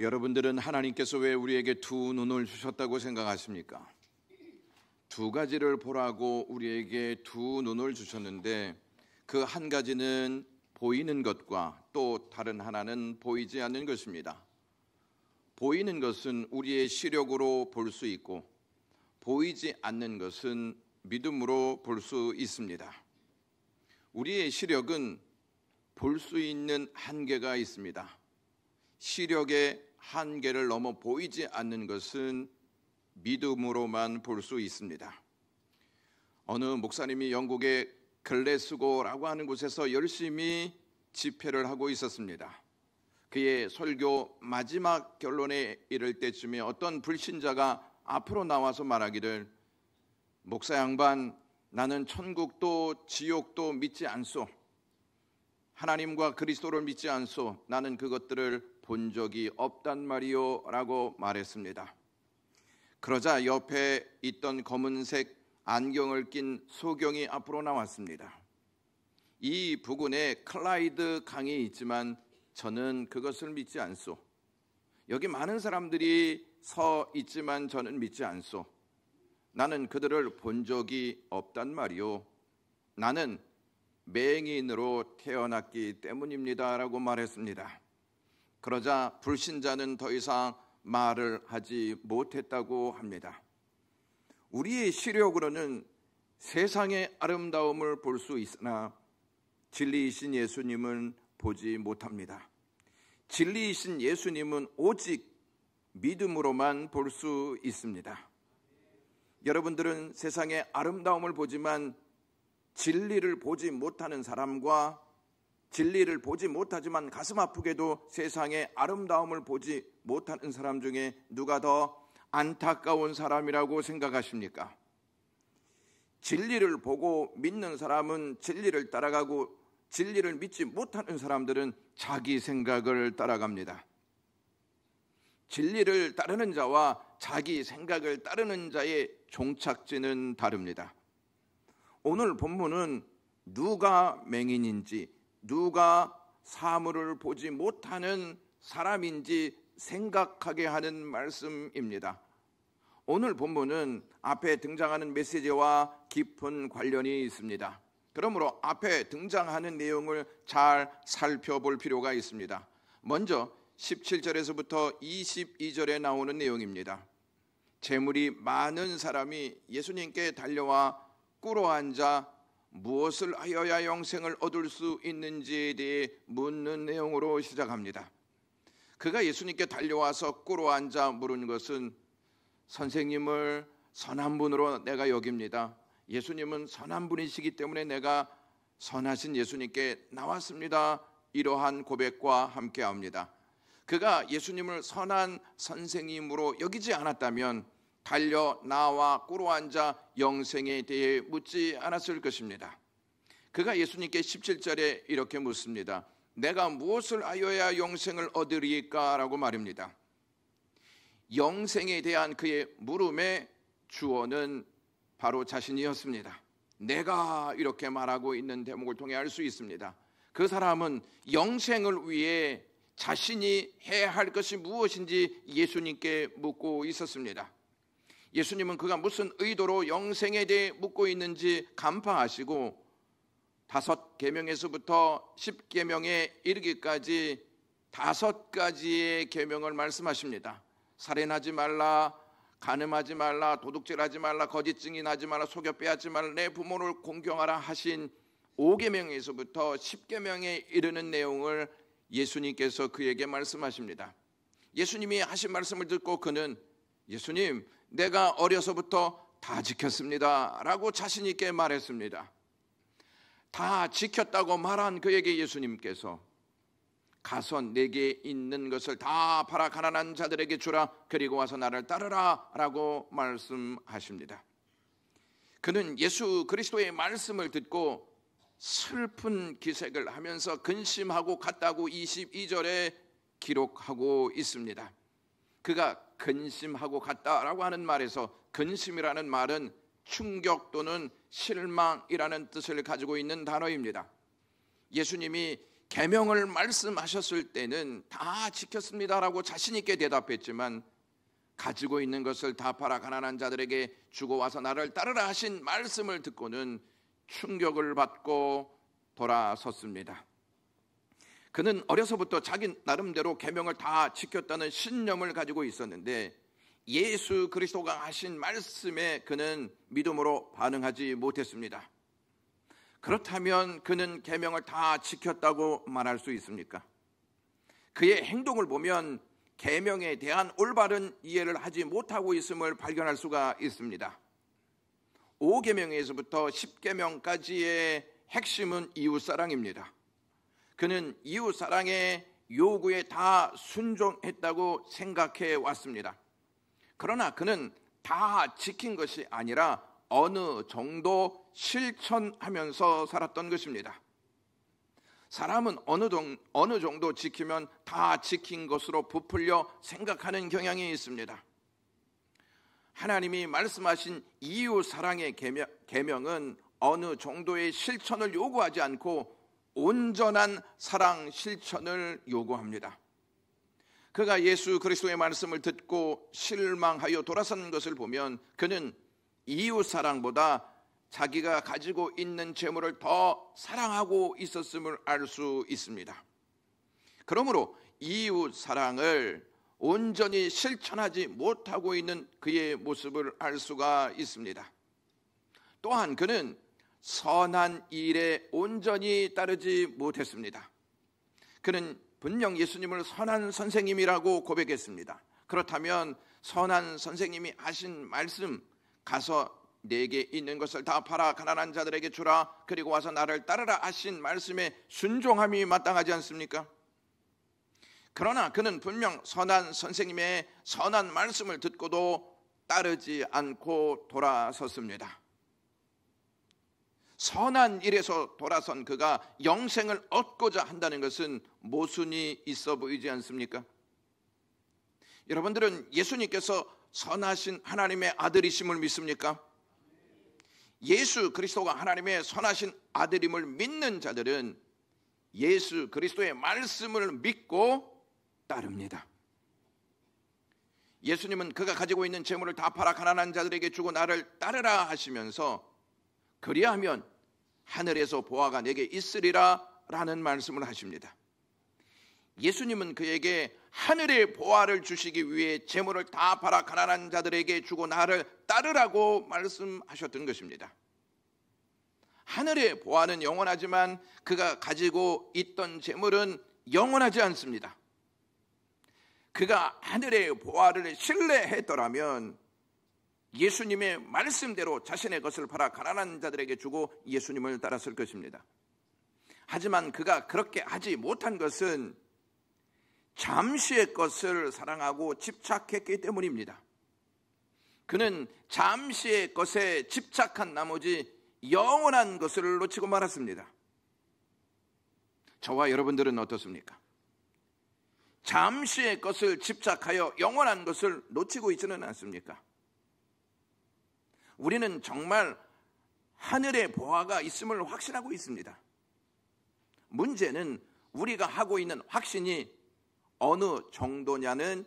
여러분들은 하나님께서 왜 우리에게 두 눈을 주셨다고 생각하십니까? 두 가지를 보라고 우리에게 두 눈을 주셨는데 그 한 가지는 보이는 것과 또 다른 하나는 보이지 않는 것입니다. 보이는 것은 우리의 시력으로 볼 수 있고 보이지 않는 것은 믿음으로 볼 수 있습니다. 우리의 시력은 볼 수 있는 한계가 있습니다. 시력의 한계를 넘어 보이지 않는 것은 믿음으로만 볼 수 있습니다. 어느 목사님이 영국의 글래스고라고 하는 곳에서 열심히 집회를 하고 있었습니다. 그의 설교 마지막 결론에 이를 때쯤에 어떤 불신자가 앞으로 나와서 말하기를, 목사 양반, 나는 천국도 지옥도 믿지 않소. 하나님과 그리스도를 믿지 않소. 나는 그것들을 본 적이 없단 말이요 라고 말했습니다. 그러자 옆에 있던 검은색 안경을 낀 소경이 앞으로 나왔습니다. 이 부근에 클라이드 강이 있지만 저는 그것을 믿지 않소. 여기 많은 사람들이 서 있지만 저는 믿지 않소. 나는 그들을 본 적이 없단 말이요. 나는 맹인으로 태어났기 때문입니다 라고 말했습니다. 그러자 불신자는 더 이상 말을 하지 못했다고 합니다. 우리의 시력으로는 세상의 아름다움을 볼 수 있으나 진리이신 예수님은 보지 못합니다. 진리이신 예수님은 오직 믿음으로만 볼 수 있습니다. 여러분들은 세상의 아름다움을 보지만 진리를 보지 못하는 사람과 진리를 보지 못하지만 가슴 아프게도 세상의 아름다움을 보지 못하는 사람 중에 누가 더 안타까운 사람이라고 생각하십니까? 진리를 보고 믿는 사람은 진리를 따라가고 진리를 믿지 못하는 사람들은 자기 생각을 따라갑니다. 진리를 따르는 자와 자기 생각을 따르는 자의 종착지는 다릅니다. 오늘 본문은 누가 맹인인지, 누가 사물을 보지 못하는 사람인지 생각하게 하는 말씀입니다. 오늘 본문은 앞에 등장하는 메시지와 깊은 관련이 있습니다. 그러므로 앞에 등장하는 내용을 잘 살펴볼 필요가 있습니다. 먼저 17절에서부터 22절에 나오는 내용입니다. 재물이 많은 사람이 예수님께 달려와 꿇어앉아 무엇을 하여야 영생을 얻을 수 있는지에 대해 묻는 내용으로 시작합니다. 그가 예수님께 달려와서 꿇어앉아 물은 것은, 선생님을 선한 분으로 내가 여깁니다. 예수님은 선한 분이시기 때문에 내가 선하신 예수님께 나왔습니다. 이러한 고백과 함께합니다. 그가 예수님을 선한 선생님으로 여기지 않았다면 달려 나와 꿇어앉아 영생에 대해 묻지 않았을 것입니다. 그가 예수님께 17절에 이렇게 묻습니다. 내가 무엇을 하여야 영생을 얻으리까? 라고 말입니다. 영생에 대한 그의 물음의 주어는 바로 자신이었습니다. 내가 이렇게 말하고 있는 대목을 통해 알 수 있습니다. 그 사람은 영생을 위해 자신이 해야 할 것이 무엇인지 예수님께 묻고 있었습니다. 예수님은 그가 무슨 의도로 영생에 대해 묻고 있는지 간파하시고 5계명에서부터 10계명에 이르기까지 5가지의 계명을 말씀하십니다. 살인하지 말라, 간음하지 말라, 도둑질하지 말라, 거짓 증인하지 말라, 속여 빼앗지 말라, 내 부모를 공경하라 하신 5계명에서부터 10계명에 이르는 내용을 예수님께서 그에게 말씀하십니다. 예수님이 하신 말씀을 듣고 그는, 예수님, 내가 어려서부터 다 지켰습니다 라고 자신 있게 말했습니다. 다 지켰다고 말한 그에게 예수님께서, 가서 내게 있는 것을 다 팔아 가난한 자들에게 주라, 그리고 와서 나를 따르라 라고 말씀하십니다. 그는 예수 그리스도의 말씀을 듣고 슬픈 기색을 하면서 근심하고 갔다고 22절에 기록하고 있습니다. 그가 근심하고 갔다라고 하는 말에서 근심이라는 말은 충격 또는 실망이라는 뜻을 가지고 있는 단어입니다. 예수님이 계명을 말씀하셨을 때는 다 지켰습니다라고 자신 있게 대답했지만 가지고 있는 것을 다 팔아 가난한 자들에게 주고 와서 나를 따르라 하신 말씀을 듣고는 충격을 받고 돌아섰습니다. 그는 어려서부터 자기 나름대로 계명을 다 지켰다는 신념을 가지고 있었는데 예수 그리스도가 하신 말씀에 그는 믿음으로 반응하지 못했습니다. 그렇다면 그는 계명을 다 지켰다고 말할 수 있습니까? 그의 행동을 보면 계명에 대한 올바른 이해를 하지 못하고 있음을 발견할 수가 있습니다. 5계명에서부터 10계명까지의 핵심은 이웃사랑입니다. 그는 이웃사랑의 요구에 다 순종했다고 생각해 왔습니다. 그러나 그는 다 지킨 것이 아니라 어느 정도 실천하면서 살았던 것입니다. 사람은 어느 정도 지키면 다 지킨 것으로 부풀려 생각하는 경향이 있습니다. 하나님이 말씀하신 이웃사랑의 계명은 어느 정도의 실천을 요구하지 않고 온전한 사랑 실천을 요구합니다. 그가 예수 그리스도의 말씀을 듣고 실망하여 돌아선 것을 보면 그는 이웃사랑보다 자기가 가지고 있는 재물을 더 사랑하고 있었음을 알 수 있습니다. 그러므로 이웃사랑을 온전히 실천하지 못하고 있는 그의 모습을 알 수가 있습니다. 또한 그는 선한 일에 온전히 따르지 못했습니다. 그는 분명 예수님을 선한 선생님이라고 고백했습니다. 그렇다면 선한 선생님이 하신 말씀, 가서 내게 있는 것을 다 팔아 가난한 자들에게 주라, 그리고 와서 나를 따르라 하신 말씀에 순종함이 마땅하지 않습니까? 그러나 그는 분명 선한 선생님의 선한 말씀을 듣고도 따르지 않고 돌아섰습니다. 선한 일에서 돌아선 그가 영생을 얻고자 한다는 것은 모순이 있어 보이지 않습니까? 여러분들은 예수님께서 선하신 하나님의 아들이심을 믿습니까? 예수 그리스도가 하나님의 선하신 아들임을 믿는 자들은 예수 그리스도의 말씀을 믿고 따릅니다. 예수님은 그가 가지고 있는 재물을 다 팔아 가난한 자들에게 주고 나를 따르라 하시면서 그리하면 하늘에서 보화가 내게 있으리라 라는 말씀을 하십니다. 예수님은 그에게 하늘의 보화를 주시기 위해 재물을 다 팔아 가난한 자들에게 주고 나를 따르라고 말씀하셨던 것입니다. 하늘의 보화는 영원하지만 그가 가지고 있던 재물은 영원하지 않습니다. 그가 하늘의 보화를 신뢰했더라면 예수님의 말씀대로 자신의 것을 팔아 가난한 자들에게 주고 예수님을 따랐을 것입니다. 하지만 그가 그렇게 하지 못한 것은 잠시의 것을 사랑하고 집착했기 때문입니다. 그는 잠시의 것에 집착한 나머지 영원한 것을 놓치고 말았습니다. 저와 여러분들은 어떻습니까? 잠시의 것을 집착하여 영원한 것을 놓치고 있지는 않습니까? 우리는 정말 하늘의 보화가 있음을 확신하고 있습니다. 문제는 우리가 하고 있는 확신이 어느 정도냐는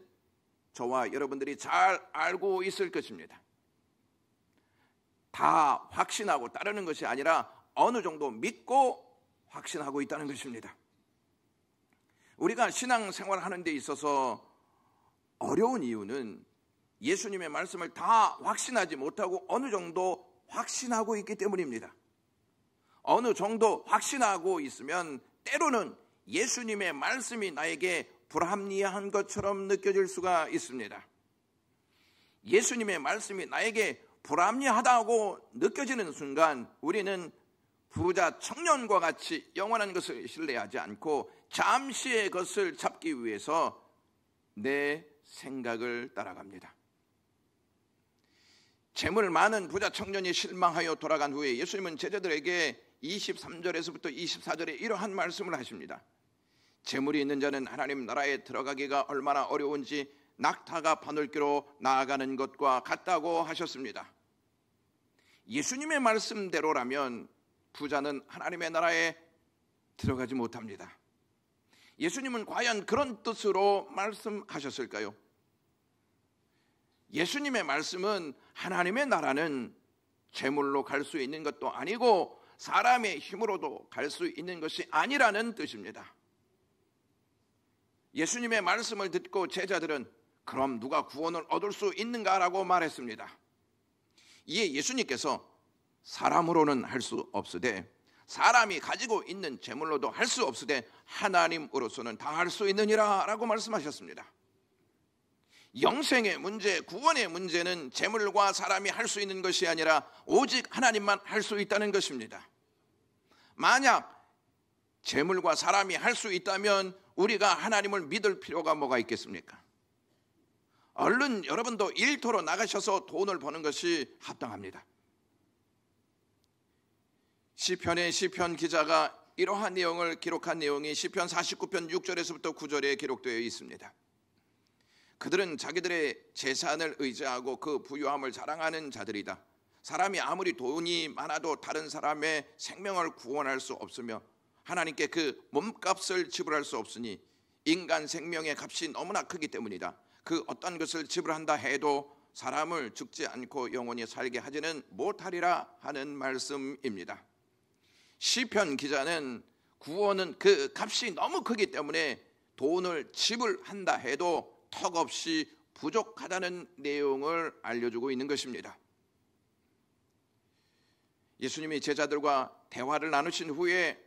저와 여러분들이 잘 알고 있을 것입니다. 다 확신하고 따르는 것이 아니라 어느 정도 믿고 확신하고 있다는 것입니다. 우리가 신앙생활 하는 데 있어서 어려운 이유는 예수님의 말씀을 다 확신하지 못하고 어느 정도 확신하고 있기 때문입니다. 어느 정도 확신하고 있으면 때로는 예수님의 말씀이 나에게 불합리한 것처럼 느껴질 수가 있습니다. 예수님의 말씀이 나에게 불합리하다고 느껴지는 순간 우리는 부자 청년과 같이 영원한 것을 신뢰하지 않고 잠시의 것을 잡기 위해서 내 생각을 따라갑니다. 재물 많은 부자 청년이 실망하여 돌아간 후에 예수님은 제자들에게 23절에서부터 24절에 이러한 말씀을 하십니다. 재물이 있는 자는 하나님 나라에 들어가기가 얼마나 어려운지 낙타가 바늘귀로 나아가는 것과 같다고 하셨습니다. 예수님의 말씀대로라면 부자는 하나님의 나라에 들어가지 못합니다. 예수님은 과연 그런 뜻으로 말씀하셨을까요? 예수님의 말씀은 하나님의 나라는 재물로 갈 수 있는 것도 아니고 사람의 힘으로도 갈 수 있는 것이 아니라는 뜻입니다. 예수님의 말씀을 듣고 제자들은 그럼 누가 구원을 얻을 수 있는가라고 말했습니다. 이에 예수님께서 사람으로는 할 수 없으되 사람이 가지고 있는 재물로도 할 수 없으되 하나님으로서는 다 할 수 있느니라 라고 말씀하셨습니다. 영생의 문제, 구원의 문제는 재물과 사람이 할 수 있는 것이 아니라 오직 하나님만 할 수 있다는 것입니다. 만약 재물과 사람이 할 수 있다면 우리가 하나님을 믿을 필요가 뭐가 있겠습니까? 얼른 여러분도 일터로 나가셔서 돈을 버는 것이 합당합니다. 시편의 시편 기자가 이러한 내용을 기록한 내용이 시편 49편 6절에서부터 9절에 기록되어 있습니다. 그들은 자기들의 재산을 의지하고 그 부유함을 자랑하는 자들이다. 사람이 아무리 돈이 많아도 다른 사람의 생명을 구원할 수 없으며 하나님께 그 몸값을 지불할 수 없으니 인간 생명의 값이 너무나 크기 때문이다. 그 어떤 것을 지불한다 해도 사람을 죽지 않고 영원히 살게 하지는 못하리라 하는 말씀입니다. 시편 기자는 구원은 그 값이 너무 크기 때문에 돈을 지불한다 해도 턱없이 부족하다는 내용을 알려주고 있는 것입니다. 예수님이 제자들과 대화를 나누신 후에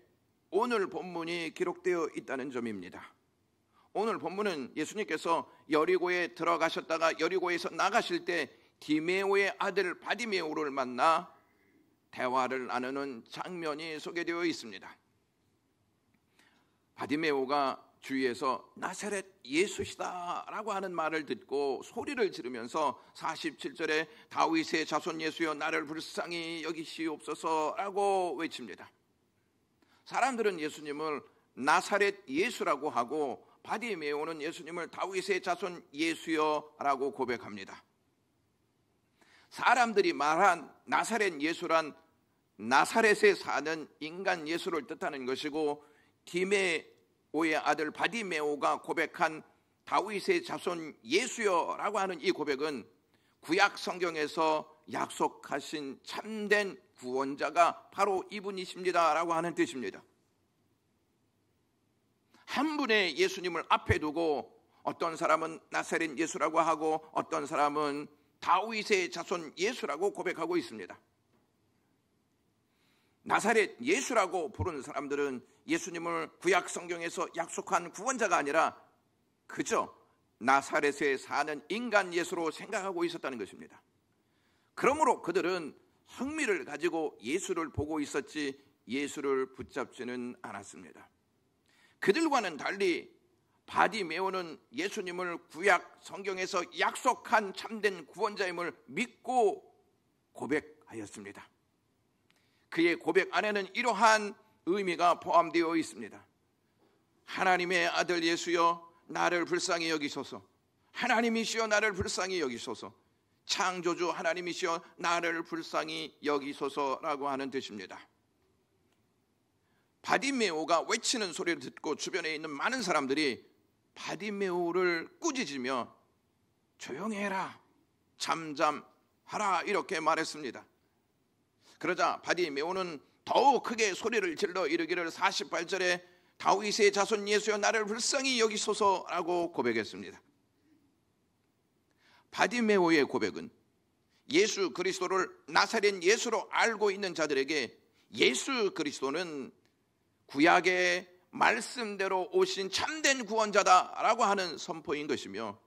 오늘 본문이 기록되어 있다는 점입니다. 오늘 본문은 예수님께서 여리고에 들어가셨다가 여리고에서 나가실 때 디메오의 아들 바디메오를 만나 대화를 나누는 장면이 소개되어 있습니다. 바디메오가 주위에서 나사렛 예수시다 라고 하는 말을 듣고 소리를 지르면서 47절에 다윗의 자손 예수여 나를 불쌍히 여기시옵소서 라고 외칩니다. 사람들은 예수님을 나사렛 예수라고 하고 바디메오는 예수님을 다윗의 자손 예수여 라고 고백합니다. 사람들이 말한 나사렛 예수란 나사렛에 사는 인간 예수를 뜻하는 것이고 디메오의 아들 바디메오가 고백한 다윗의 자손 예수여라고 하는 이 고백은 구약 성경에서 약속하신 참된 구원자가 바로 이분이십니다 라고 하는 뜻입니다. 한 분의 예수님을 앞에 두고 어떤 사람은 나사렛 예수라고 하고 어떤 사람은 다윗의 자손 예수라고 고백하고 있습니다. 나사렛 예수라고 부르는 사람들은 예수님을 구약 성경에서 약속한 구원자가 아니라 그저 나사렛에 사는 인간 예수로 생각하고 있었다는 것입니다. 그러므로 그들은 흥미를 가지고 예수를 보고 있었지 예수를 붙잡지는 않았습니다. 그들과는 달리 바디메오는 예수님을 구약 성경에서 약속한 참된 구원자임을 믿고 고백하였습니다. 그의 고백 안에는 이러한 의미가 포함되어 있습니다. 하나님의 아들 예수여 나를 불쌍히 여기소서. 하나님이시여 나를 불쌍히 여기소서. 창조주 하나님이시여 나를 불쌍히 여기소서라고 하는 뜻입니다. 바디메오가 외치는 소리를 듣고 주변에 있는 많은 사람들이 바디메오를 꾸짖으며 조용히 해라, 잠잠하라 이렇게 말했습니다. 그러자 바디메오는 더욱 크게 소리를 질러 이르기를 48절에 다윗의 자손 예수여 나를 불쌍히 여기소서라고 고백했습니다. 바디메오의 고백은 예수 그리스도를 나사렛 예수로 알고 있는 자들에게 예수 그리스도는 구약의 말씀대로 오신 참된 구원자다라고 하는 선포인 것이며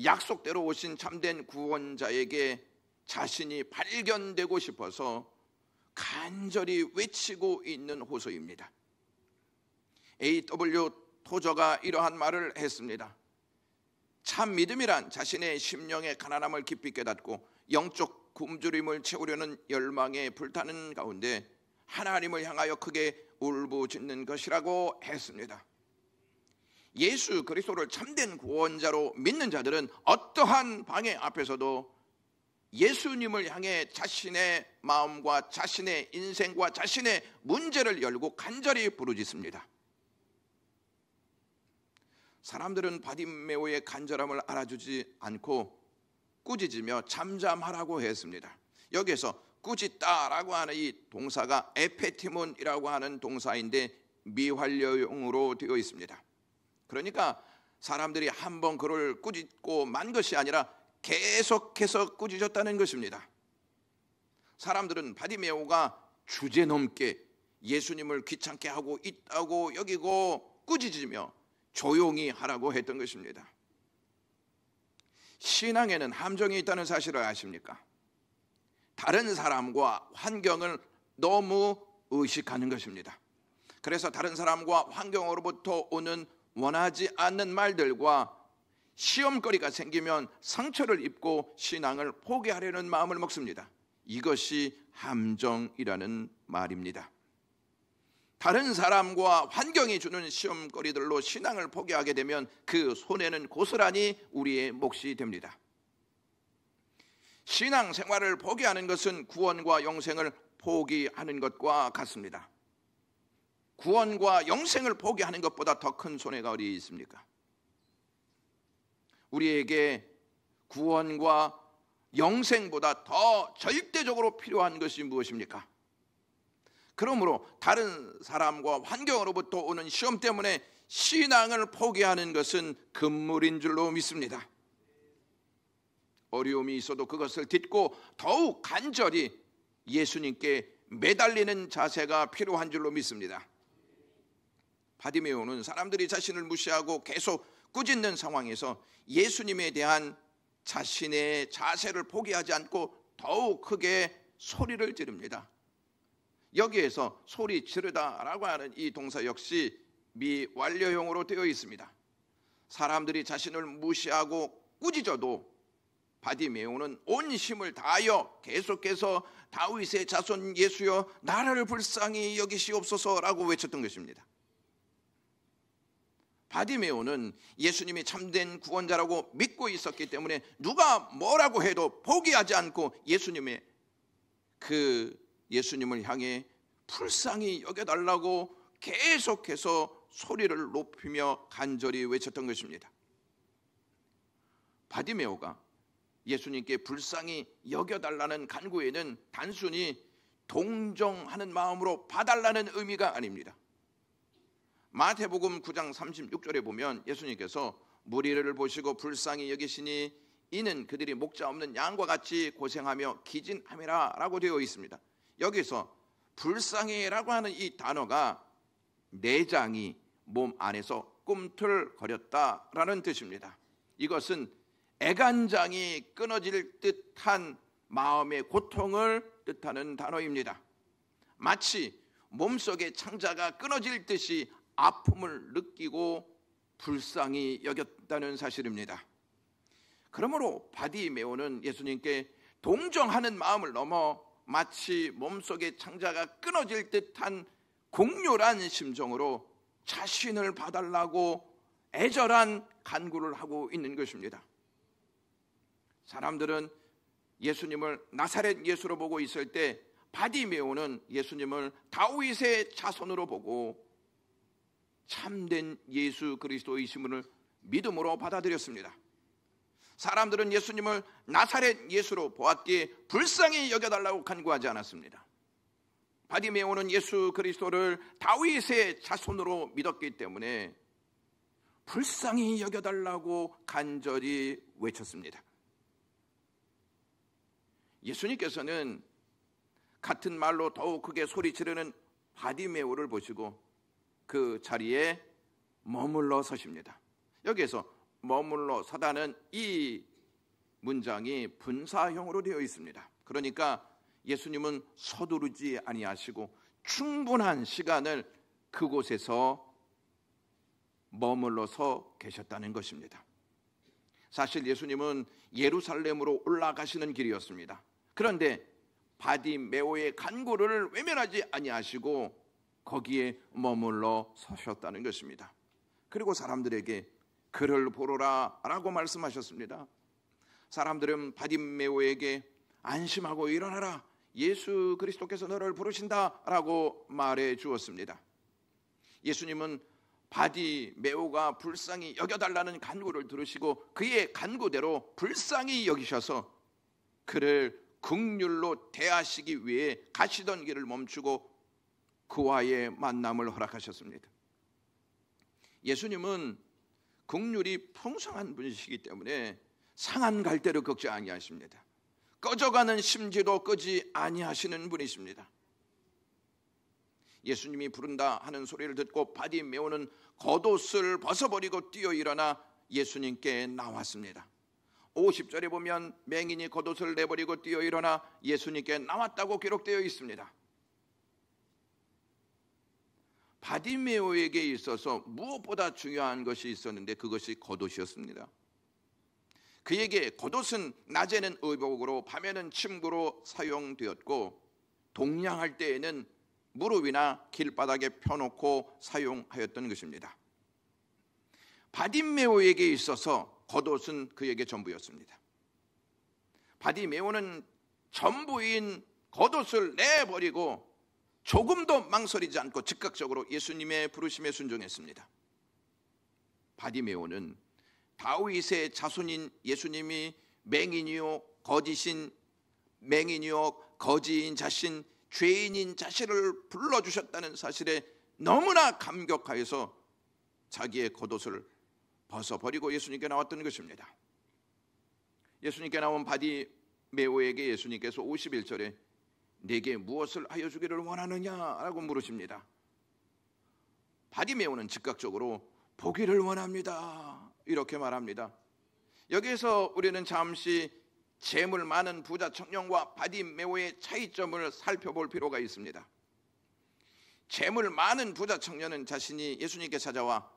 약속대로 오신 참된 구원자에게 자신이 발견되고 싶어서 간절히 외치고 있는 호소입니다. A.W. 토저가 이러한 말을 했습니다. 참 믿음이란 자신의 심령의 가난함을 깊이 깨닫고 영적 굶주림을 채우려는 열망에 불타는 가운데 하나님을 향하여 크게 울부짖는 것이라고 했습니다. 예수 그리스도를 참된 구원자로 믿는 자들은 어떠한 방해 앞에서도 예수님을 향해 자신의 마음과 자신의 인생과 자신의 문제를 열고 간절히 부르짖습니다. 사람들은 바디메오의 간절함을 알아주지 않고 꾸짖으며 잠잠하라고 했습니다. 여기에서 꾸짖다라고 하는 이 동사가 에페티몬이라고 하는 동사인데 미완료형으로 되어 있습니다. 그러니까 사람들이 한번 그를 꾸짖고 만 것이 아니라 계속해서 꾸짖었다는 것입니다. 사람들은 바디메오가 주제넘게 예수님을 귀찮게 하고 있다고 여기고 꾸짖으며 조용히 하라고 했던 것입니다. 신앙에는 함정이 있다는 사실을 아십니까? 다른 사람과 환경을 너무 의식하는 것입니다. 그래서 다른 사람과 환경으로부터 오는 원하지 않는 말들과 시험거리가 생기면 상처를 입고 신앙을 포기하려는 마음을 먹습니다. 이것이 함정이라는 말입니다. 다른 사람과 환경이 주는 시험거리들로 신앙을 포기하게 되면 그 손해는 고스란히 우리의 몫이 됩니다. 신앙생활을 포기하는 것은 구원과 영생을 포기하는 것과 같습니다. 구원과 영생을 포기하는 것보다 더 큰 손해가 어디 있습니까? 우리에게 구원과 영생보다 더 절대적으로 필요한 것이 무엇입니까? 그러므로 다른 사람과 환경으로부터 오는 시험 때문에 신앙을 포기하는 것은 금물인 줄로 믿습니다. 어려움이 있어도 그것을 딛고 더욱 간절히 예수님께 매달리는 자세가 필요한 줄로 믿습니다. 바디메오는 사람들이 자신을 무시하고 계속 꾸짖는 상황에서 예수님에 대한 자신의 자세를 포기하지 않고 더욱 크게 소리를 지릅니다. 여기에서 소리 지르다라고 하는 이 동사 역시 미완료형으로 되어 있습니다. 사람들이 자신을 무시하고 꾸짖어도 바디메오는 온 힘을 다하여 계속해서 다윗의 자손 예수여 나를 불쌍히 여기시옵소서라고 외쳤던 것입니다. 바디메오는 예수님이 참된 구원자라고 믿고 있었기 때문에 누가 뭐라고 해도 포기하지 않고 예수님을 향해 불쌍히 여겨달라고 계속해서 소리를 높이며 간절히 외쳤던 것입니다. 바디메오가 예수님께 불쌍히 여겨달라는 간구에는 단순히 동정하는 마음으로 봐달라는 의미가 아닙니다. 마태복음 9장 36절에 보면 예수님께서 무리를 보시고 불쌍히 여기시니 이는 그들이 목자 없는 양과 같이 고생하며 기진함이라 라고 되어 있습니다. 여기서 불쌍히라고 하는 이 단어가 내장이 몸 안에서 꿈틀거렸다라는 뜻입니다. 이것은 애간장이 끊어질 듯한 마음의 고통을 뜻하는 단어입니다. 마치 몸속의 창자가 끊어질 듯이 아픔을 느끼고 불쌍히 여겼다는 사실입니다. 그러므로 바디메오는 예수님께 동정하는 마음을 넘어 마치 몸속의 창자가 끊어질 듯한 공렬한 심정으로 자신을 봐달라고 애절한 간구를 하고 있는 것입니다. 사람들은 예수님을 나사렛 예수로 보고 있을 때 바디메오는 예수님을 다윗의 자손으로 보고 참된 예수 그리스도이심을 믿음으로 받아들였습니다. 사람들은 예수님을 나사렛 예수로 보았기에 불쌍히 여겨달라고 간구하지 않았습니다. 바디메오는 예수 그리스도를 다윗의 자손으로 믿었기 때문에 불쌍히 여겨달라고 간절히 외쳤습니다. 예수님께서는 같은 말로 더욱 크게 소리 지르는 바디메오를 보시고 그 자리에 머물러 서십니다. 여기에서 머물러 서다는 이 문장이 분사형으로 되어 있습니다. 그러니까 예수님은 서두르지 아니하시고 충분한 시간을 그곳에서 머물러서 계셨다는 것입니다. 사실 예수님은 예루살렘으로 올라가시는 길이었습니다. 그런데 바디메오의 간구를 외면하지 아니하시고 거기에 머물러 서셨다는 것입니다. 그리고 사람들에게 그를 보러라 라고 말씀하셨습니다. 사람들은 바디메오에게 안심하고 일어나라, 예수 그리스도께서 너를 부르신다 라고 말해 주었습니다. 예수님은 바디메오가 불쌍히 여겨달라는 간구를 들으시고 그의 간구대로 불쌍히 여기셔서 그를 긍휼로 대하시기 위해 가시던 길을 멈추고 그와의 만남을 허락하셨습니다. 예수님은 긍휼이 풍성한 분이시기 때문에 상한 갈대를 꺾지 아니하십니다. 꺼져가는 심지도 끄지 아니하시는 분이십니다. 예수님이 부른다 하는 소리를 듣고 바디메오는 겉옷을 벗어버리고 뛰어 일어나 예수님께 나왔습니다. 50절에 보면 맹인이 겉옷을 내버리고 뛰어 일어나 예수님께 나왔다고 기록되어 있습니다. 바디메오에게 있어서 무엇보다 중요한 것이 있었는데 그것이 겉옷이었습니다. 그에게 겉옷은 낮에는 의복으로 밤에는 침구로 사용되었고 동냥할 때에는 무릎이나 길바닥에 펴놓고 사용하였던 것입니다. 바디메오에게 있어서 겉옷은 그에게 전부였습니다. 바디메오는 전부인 겉옷을 내버리고 조금도 망설이지 않고 즉각적으로 예수님의 부르심에 순종했습니다. 바디메오는 다윗의 자손인 예수님이 맹인이요 거지인 자신, 죄인인 자신을 불러주셨다는 사실에 너무나 감격하여서 자기의 겉옷을 벗어버리고 예수님께 나왔던 것입니다. 예수님께 나온 바디메오에게 예수님께서 51절에 내게 무엇을 하여 주기를 원하느냐라고 물으십니다. 바디메오는 즉각적으로 보기를 원합니다 이렇게 말합니다. 여기에서 우리는 잠시 재물 많은 부자 청년과 바디메오의 차이점을 살펴볼 필요가 있습니다. 재물 많은 부자 청년은 자신이 예수님께 찾아와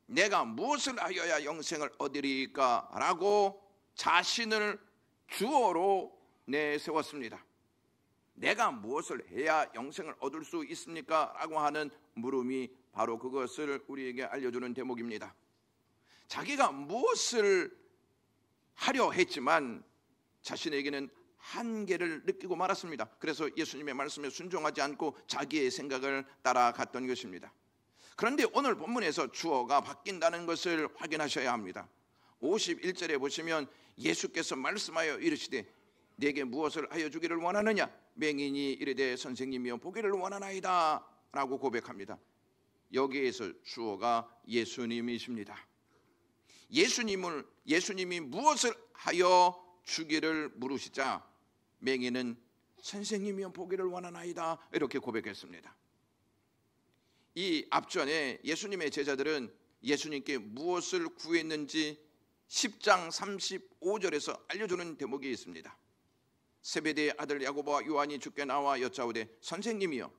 내가 무엇을 하여야 영생을 얻으리까 라고 자신을 주어로 내세웠습니다. 내가 무엇을 해야 영생을 얻을 수 있습니까? 라고 하는 물음이 바로 그것을 우리에게 알려주는 대목입니다. 자기가 무엇을 하려 했지만 자신에게는 한계를 느끼고 말았습니다. 그래서 예수님의 말씀에 순종하지 않고 자기의 생각을 따라갔던 것입니다. 그런데 오늘 본문에서 주어가 바뀐다는 것을 확인하셔야 합니다. 51절에 보시면 예수께서 말씀하여 이르시되 내게 무엇을 하여 주기를 원하느냐? 맹인이 이르되 선생님이여 보기를 원하나이다 라고 고백합니다. 여기에서 주어가 예수님이십니다. 예수님이 무엇을 하여 주기를 물으시자 맹인은 선생님이여 보기를 원하나이다 이렇게 고백했습니다. 이 앞전에 예수님의 제자들은 예수님께 무엇을 구했는지 10장 35절에서 알려주는 대목이 있습니다. 세베대의 아들 야고보와 요한이 주께 나와 여짜오되 선생님이여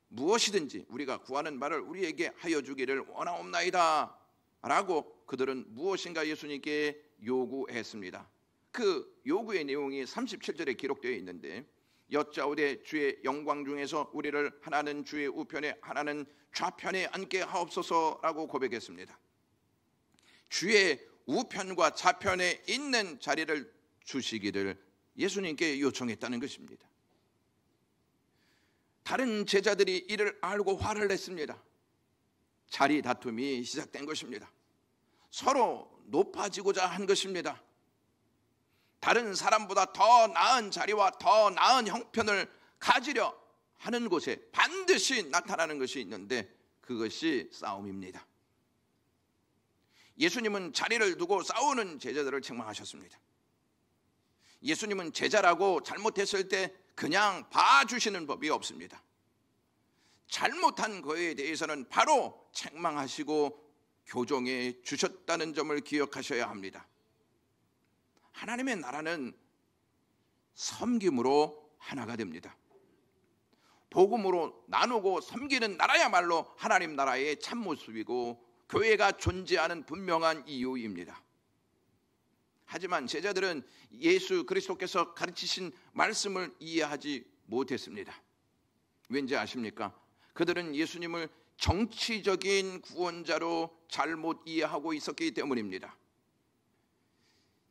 무엇이든지 우리가 구하는 말을 우리에게 하여 주기를 원하옵나이다 라고 그들은 무엇인가 예수님께 요구했습니다. 그 요구의 내용이 37절에 기록되어 있는데 여짜오되 주의 영광 중에서 우리를 하나는 주의 우편에 하나는 좌편에 앉게 하옵소서라고 고백했습니다. 주의 우편과 좌편에 있는 자리를 주시기를 예수님께 요청했다는 것입니다. 다른 제자들이 이를 알고 화를 냈습니다. 자리 다툼이 시작된 것입니다. 서로 높아지고자 한 것입니다. 다른 사람보다 더 나은 자리와 더 나은 형편을 가지려 하는 곳에 반드시 나타나는 것이 있는데 그것이 싸움입니다. 예수님은 자리를 두고 싸우는 제자들을 책망하셨습니다. 예수님은 제자라고 잘못했을 때 그냥 봐주시는 법이 없습니다. 잘못한 거에 대해서는 바로 책망하시고 교정해 주셨다는 점을 기억하셔야 합니다. 하나님의 나라는 섬김으로 하나가 됩니다. 복음으로 나누고 섬기는 나라야말로 하나님 나라의 참모습이고 교회가 존재하는 분명한 이유입니다. 하지만 제자들은 예수 그리스도께서 가르치신 말씀을 이해하지 못했습니다. 왠지 아십니까? 그들은 예수님을 정치적인 구원자로 잘못 이해하고 있었기 때문입니다.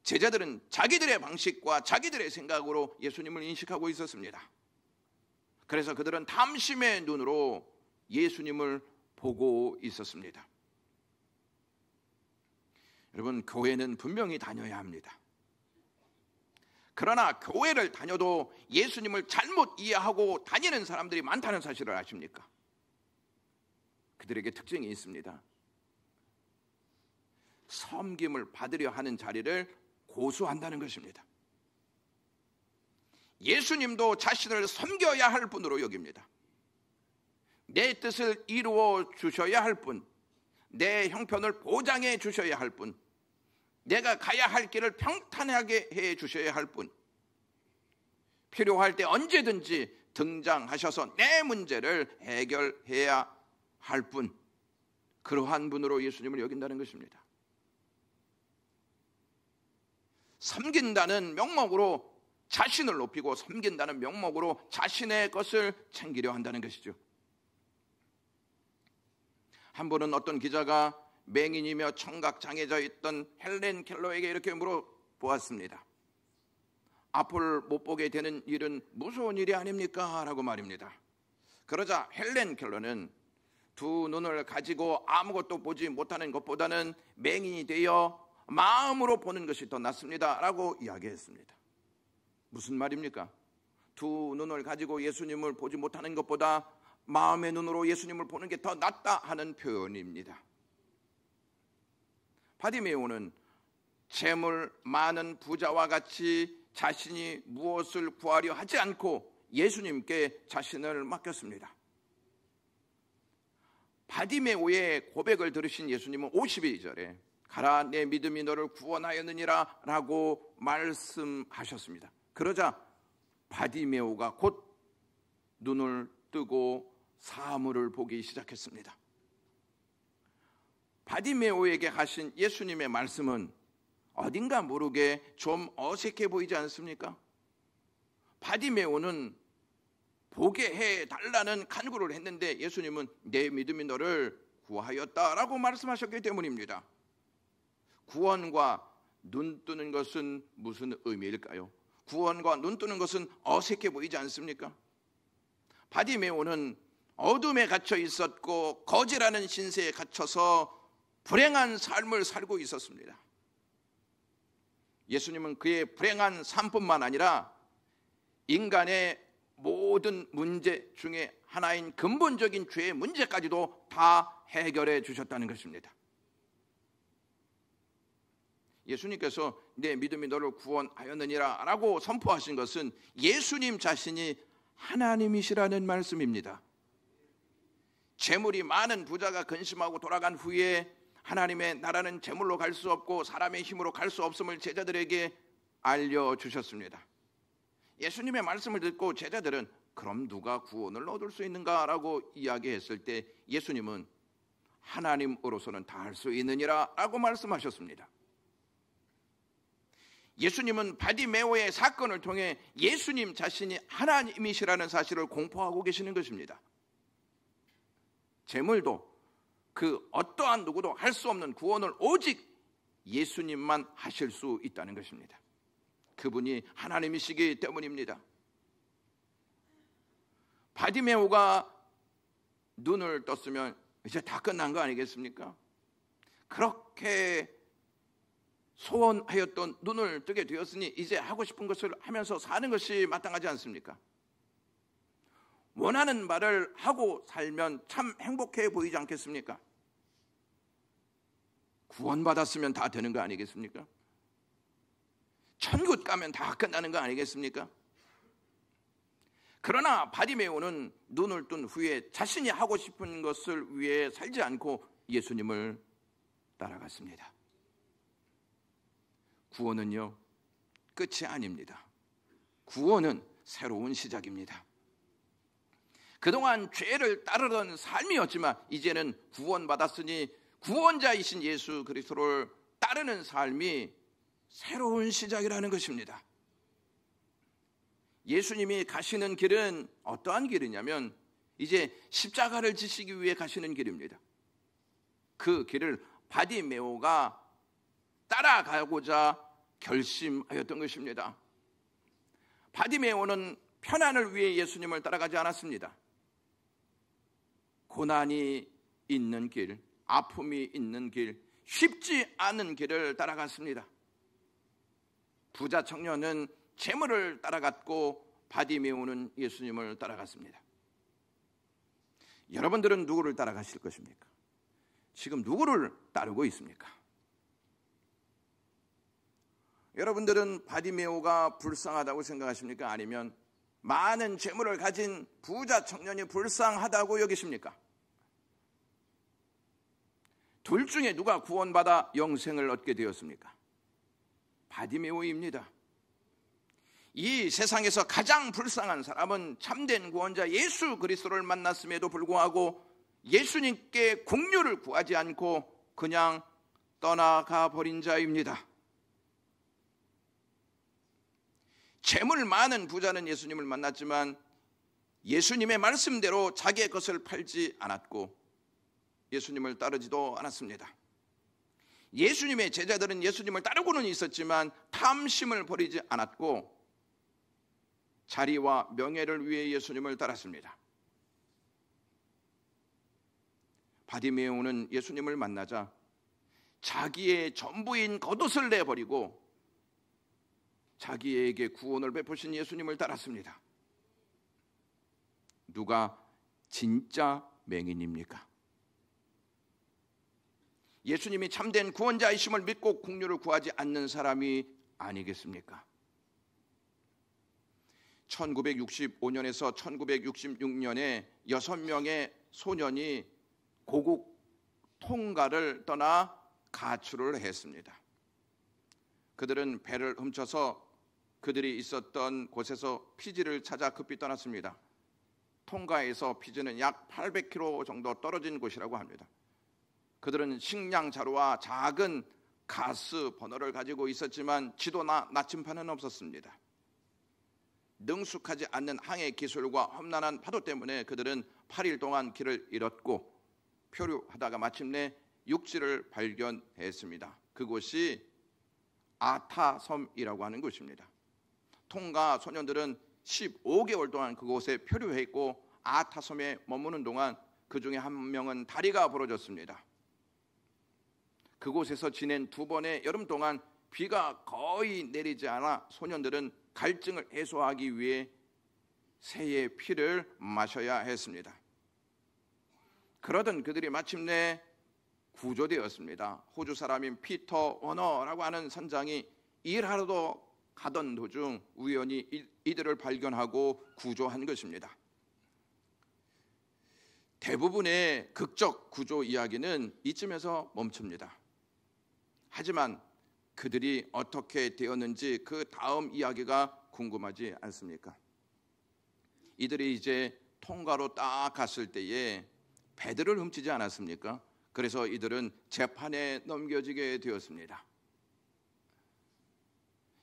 제자들은 자기들의 방식과 자기들의 생각으로 예수님을 인식하고 있었습니다. 그래서 그들은 탐심의 눈으로 예수님을 보고 있었습니다. 여러분, 교회는 분명히 다녀야 합니다. 그러나 교회를 다녀도 예수님을 잘못 이해하고 다니는 사람들이 많다는 사실을 아십니까? 그들에게 특징이 있습니다. 섬김을 받으려 하는 자리를 고수한다는 것입니다. 예수님도 자신을 섬겨야 할 분으로 여깁니다. 내 뜻을 이루어 주셔야 할 분, 내 형편을 보장해 주셔야 할 분, 내가 가야 할 길을 평탄하게 해 주셔야 할 분, 필요할 때 언제든지 등장하셔서 내 문제를 해결해야 할 분, 그러한 분으로 예수님을 여긴다는 것입니다. 섬긴다는 명목으로 자신을 높이고 섬긴다는 명목으로 자신의 것을 챙기려 한다는 것이죠. 한 번은 어떤 기자가 맹인이며 청각장애자 있던 헬렌 켈러에게 이렇게 물어보았습니다. 앞을 못 보게 되는 일은 무서운 일이 아닙니까? 라고 말입니다. 그러자 헬렌 켈러는 두 눈을 가지고 아무것도 보지 못하는 것보다는 맹인이 되어 마음으로 보는 것이 더 낫습니다 라고 이야기했습니다. 무슨 말입니까? 두 눈을 가지고 예수님을 보지 못하는 것보다 마음의 눈으로 예수님을 보는 게 더 낫다 하는 표현입니다. 바디메오는 재물 많은 부자와 같이 자신이 무엇을 구하려 하지 않고 예수님께 자신을 맡겼습니다. 바디메오의 고백을 들으신 예수님은 52절에 가라, 내 믿음이 너를 구원하였느니라 라고 말씀하셨습니다. 그러자 바디메오가 곧 눈을 뜨고 사물을 보기 시작했습니다. 바디메오에게 하신 예수님의 말씀은 어딘가 모르게 좀 어색해 보이지 않습니까? 바디메오는 보게 해달라는 간구를 했는데 예수님은 내 믿음이 너를 구하였다라고 말씀하셨기 때문입니다. 구원과 눈 뜨는 것은 무슨 의미일까요? 구원과 눈 뜨는 것은 어색해 보이지 않습니까? 바디메오는 어둠에 갇혀 있었고 거지라는 신세에 갇혀서 불행한 삶을 살고 있었습니다. 예수님은 그의 불행한 삶뿐만 아니라 인간의 모든 문제 중에 하나인 근본적인 죄의 문제까지도 다 해결해 주셨다는 것입니다. 예수님께서 내 믿음이 너를 구원하였느니라 라고 선포하신 것은 예수님 자신이 하나님이시라는 말씀입니다. 재물이 많은 부자가 근심하고 돌아간 후에 하나님의 나라는 재물로 갈 수 없고 사람의 힘으로 갈 수 없음을 제자들에게 알려주셨습니다. 예수님의 말씀을 듣고 제자들은 그럼 누가 구원을 얻을 수 있는가 라고 이야기했을 때 예수님은 하나님으로서는 다 할 수 있느니라 라고 말씀하셨습니다. 예수님은 바디메오의 사건을 통해 예수님 자신이 하나님이시라는 사실을 공포하고 계시는 것입니다. 재물도 그 어떠한 누구도 할 수 없는 구원을 오직 예수님만 하실 수 있다는 것입니다. 그분이 하나님이시기 때문입니다. 바디메오가 눈을 떴으면 이제 다 끝난 거 아니겠습니까? 그렇게 소원하였던 눈을 뜨게 되었으니 이제 하고 싶은 것을 하면서 사는 것이 마땅하지 않습니까? 원하는 말을 하고 살면 참 행복해 보이지 않겠습니까? 구원받았으면 다 되는 거 아니겠습니까? 천국 가면 다 끝나는 거 아니겠습니까? 그러나 바디메오는 눈을 뜬 후에 자신이 하고 싶은 것을 위해 살지 않고 예수님을 따라갔습니다. 구원은요, 끝이 아닙니다. 구원은 새로운 시작입니다. 그동안 죄를 따르던 삶이었지만 이제는 구원받았으니 구원자이신 예수 그리스도를 따르는 삶이 새로운 시작이라는 것입니다. 예수님이 가시는 길은 어떠한 길이냐면 이제 십자가를 지시기 위해 가시는 길입니다. 그 길을 바디메오가 따라가고자 결심하였던 것입니다. 바디메오는 편안을 위해 예수님을 따라가지 않았습니다. 고난이 있는 길, 아픔이 있는 길, 쉽지 않은 길을 따라갔습니다. 부자 청년은 재물을 따라갔고 바디메오는 예수님을 따라갔습니다. 여러분들은 누구를 따라가실 것입니까? 지금 누구를 따르고 있습니까? 여러분들은 바디메오가 불쌍하다고 생각하십니까? 아니면 많은 재물을 가진 부자 청년이 불쌍하다고 여기십니까? 둘 중에 누가 구원받아 영생을 얻게 되었습니까? 바디메오입니다. 이 세상에서 가장 불쌍한 사람은 참된 구원자 예수 그리스도를 만났음에도 불구하고 예수님께 공유를 구하지 않고 그냥 떠나가 버린 자입니다. 재물 많은 부자는 예수님을 만났지만 예수님의 말씀대로 자기의 것을 팔지 않았고 예수님을 따르지도 않았습니다. 예수님의 제자들은 예수님을 따르고는 있었지만 탐심을 버리지 않았고 자리와 명예를 위해 예수님을 따랐습니다. 바디메오는 예수님을 만나자 자기의 전부인 겉옷을 내버리고 자기에게 구원을 베푸신 예수님을 따랐습니다. 누가 진짜 맹인입니까? 예수님이 참된 구원자이심을 믿고 긍휼을 구하지 않는 사람이 아니겠습니까? 1965년에서 1966년에 6명의 소년이 고국 통가를 떠나 가출을 했습니다. 그들은 배를 훔쳐서 그들이 있었던 곳에서 피지를 찾아 급히 떠났습니다. 통가에서 피지는 약 800km 정도 떨어진 곳이라고 합니다. 그들은 식량 자루와 작은 가스 버너를 가지고 있었지만 지도나 나침판은 없었습니다. 능숙하지 않는 항해 기술과 험난한 파도 때문에 그들은 8일 동안 길을 잃었고 표류하다가 마침내 육지를 발견했습니다. 그곳이 아타섬이라고 하는 곳입니다. 통가 소년들은 15개월 동안 그곳에 표류했고 아타섬에 머무는 동안 그 중에 한 명은 다리가 부러졌습니다. 그곳에서 지낸 2번의 여름 동안 비가 거의 내리지 않아 소년들은 갈증을 해소하기 위해 새의 피를 마셔야 했습니다. 그러던 그들이 마침내 구조되었습니다. 호주 사람인 피터 워너라고 하는 선장이 일하러도 가던 도중 우연히 이들을 발견하고 구조한 것입니다. 대부분의 극적 구조 이야기는 이쯤에서 멈춥니다. 하지만 그들이 어떻게 되었는지 그 다음 이야기가 궁금하지 않습니까? 이들이 이제 통가로 딱 갔을 때에 배들을 훔치지 않았습니까? 그래서 이들은 재판에 넘겨지게 되었습니다.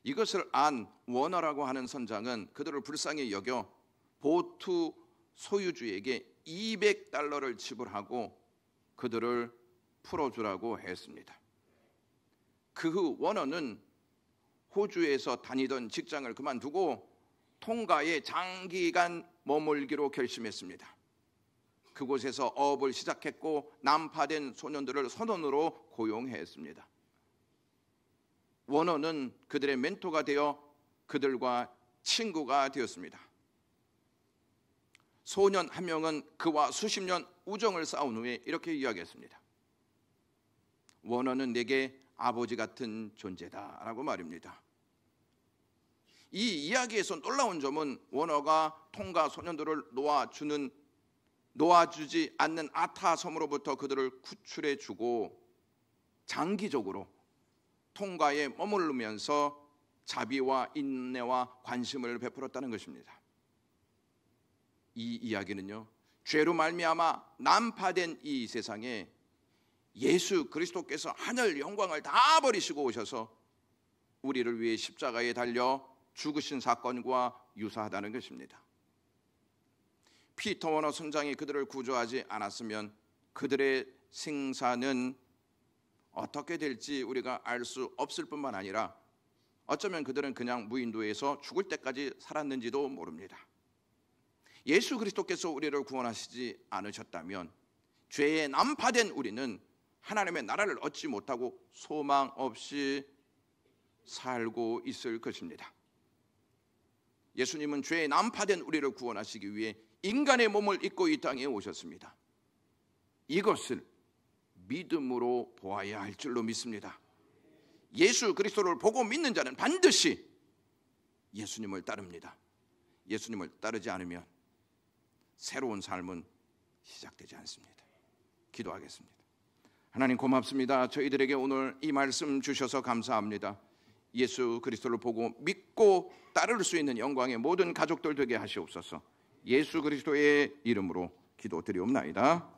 이것을 안 워너라고 하는 선장은 그들을 불쌍히 여겨 보트 소유주에게 $200를 지불하고 그들을 풀어주라고 했습니다. 그 후 워너는 호주에서 다니던 직장을 그만두고 통가에 장기간 머물기로 결심했습니다. 그곳에서 어업을 시작했고 난파된 소년들을 선원으로 고용했습니다. 워너는 그들의 멘토가 되어 그들과 친구가 되었습니다. 소년 한 명은 그와 수십 년 우정을 쌓은 후에 이렇게 이야기했습니다. 워너는 내게 아버지 같은 존재다라고 말입니다. 이 이야기에서 놀라운 점은 워너가 통가 소년들을 놓아주지 않는 아타섬으로부터 그들을 구출해주고 장기적으로 통가에 머무르면서 자비와 인내와 관심을 베풀었다는 것입니다. 이 이야기는요, 죄로 말미암아 난파된 이 세상에 예수 그리스도께서 하늘 영광을 다 버리시고 오셔서 우리를 위해 십자가에 달려 죽으신 사건과 유사하다는 것입니다. 피터 워너 선장이 그들을 구조하지 않았으면 그들의 생사는 어떻게 될지 우리가 알 수 없을 뿐만 아니라 어쩌면 그들은 그냥 무인도에서 죽을 때까지 살았는지도 모릅니다. 예수 그리스도께서 우리를 구원하시지 않으셨다면 죄에 난파된 우리는 하나님의 나라를 얻지 못하고 소망 없이 살고 있을 것입니다. 예수님은 죄에 난파된 우리를 구원하시기 위해 인간의 몸을 입고 이 땅에 오셨습니다. 이것을 믿음으로 보아야 할 줄로 믿습니다. 예수 그리스도를 보고 믿는 자는 반드시 예수님을 따릅니다. 예수님을 따르지 않으면 새로운 삶은 시작되지 않습니다. 기도하겠습니다. 하나님 고맙습니다. 저희들에게 오늘 이 말씀 주셔서 감사합니다. 예수 그리스도를 보고 믿고 따를 수 있는 영광의 모든 가족들 되게 하시옵소서. 예수 그리스도의 이름으로 기도드리옵나이다.